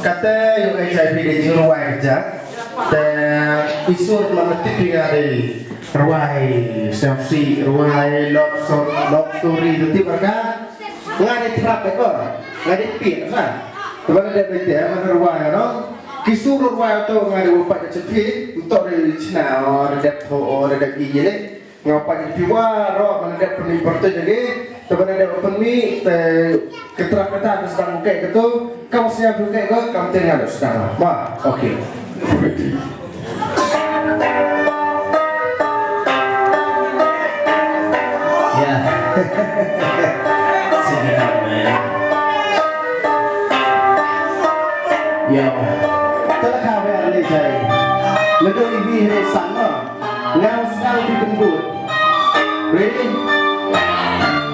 kata yung HIV di Rwai aja, dan isu memetik dari Rwai, selfie Rwai, love story itu mereka nggak ada terap ekor, nggak ada pin kan? Teman ada bete mana Rwai no? Kisah Rwai itu nggak ada upah dari Chit, untuk dari China, ada depot, ada gigi ni, ngapa di piwa, roh mana ada penimporter jadi. Teman ada open me, keterangan sedang buka itu, kamu siap buka itu, kamu tinggal sedang. Wah, oke. Ya, sedikit man. Yo, terkah berani saya. Lepas ini sama, ngau sedang ditunggu. Ready?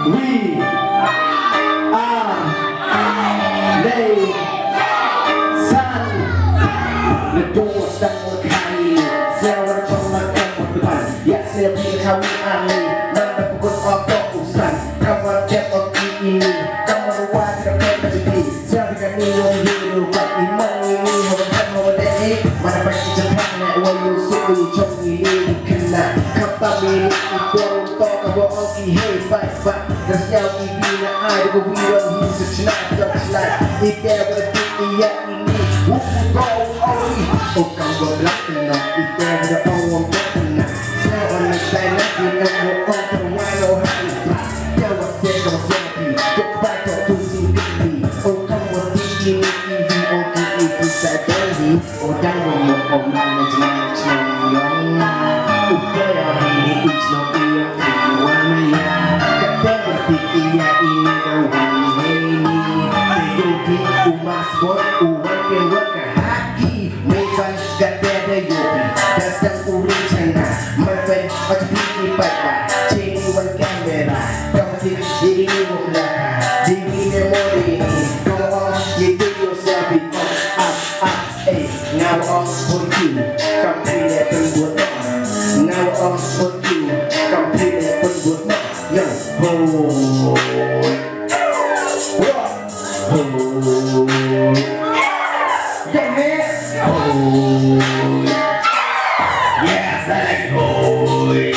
We are they sun the doors that will carry zero from the depan ya saya pilih kami ani mana pukul otak usan kamu dep ini kamu ruang depan jadi saya kami yang hidup iman ini orang deh mana pasti Jepang nak wayu suku jom ini kena kata ini itu untuk kamu hey Paitbah Rtiang ini nak ada kewiran hidup senang terselai ikan berarti ia ini wuku kau oli oh kau berlak tenang ikan berapa tenang saya orang lain lagi yang mau terwalo hari jawab saya kau siapa kau baca tu sendiri oh kamu tinggi ini oh ini bisa jadi oh jangan mau mana jangan Shnong udah ini Shnong iya ini kawan ini terugi umas bot uang pewak haki MEBAN gak ada yopi dasar uring canda merpen macam ini Paitbah cini wan kamera kamu sini ini mula dini memori ini kamu itu yourself now on for you kamu pilih pembuat now on for you kamu pilih pembuat yo ho Yes, I like boy.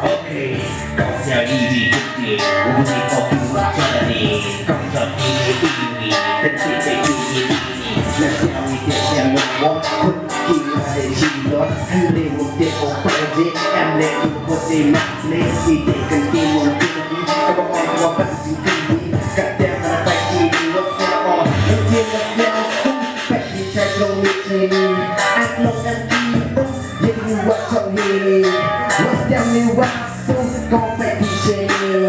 Okay, kau siap ini bukti, bukti kau buat jadi. Kau tak ini, dan tidak ini. Nasi awit yang ngomong, pun kira ada Shidor. Hande mungkin open je, emle ikut emak le. Ide ganti mungkin di, kau mau pasti tinggi. Kata mana ini wasnya oh, mesti wasnya aku. Pasti cek long ini, aku kan itu, jadi wacom ini. Wasnya ni wasu, kau pergi sini.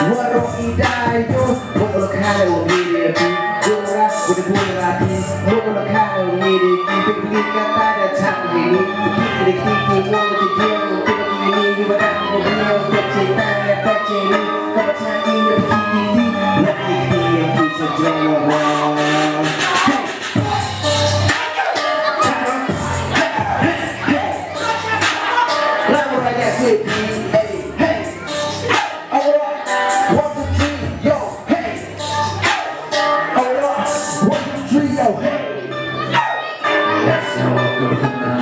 Warung idayu, boleh kalau ini. Jumlah udah boleh lagi, boleh kalau ini. Pilih kata dan cara ini, pilih mau jadi ini. Ibadah mau beliau bercinta ya bercini, kau cari yang begini. Nanti dia bisa jawab. Lalu raja City, hey hey, alright, 1 2 3 yo hey, alright, 1 2 3 yo hey. Let's go, let's go.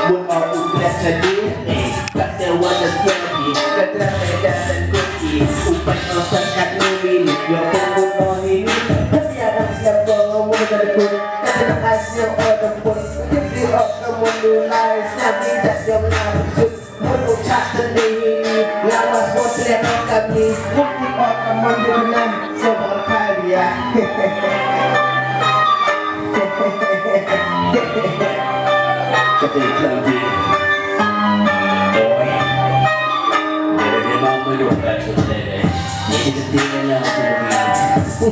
Buat orang udah jadi kata wajah siapa kata beda dan kunci upan alasan kata milik yang pembunuh ini tapi ada siapa ngomong dari kun kata hasil orang pun jadi orang mulai nabi tak jangan mengucap sendiri lawas potret kami bukti orang mendengar sebuah karya ketika lagi boy dari mama duduk kat kedai dia. Jadi setia aku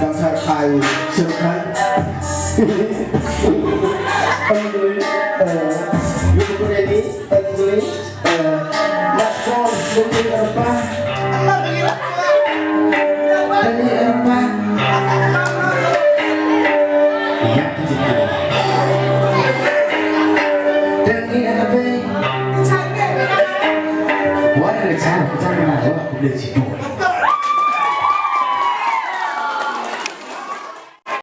bangsa Thai silakan you ready English let's go mungkin apa tadi apa ya itu dan ini apa buat kerja mana aku beli Shidor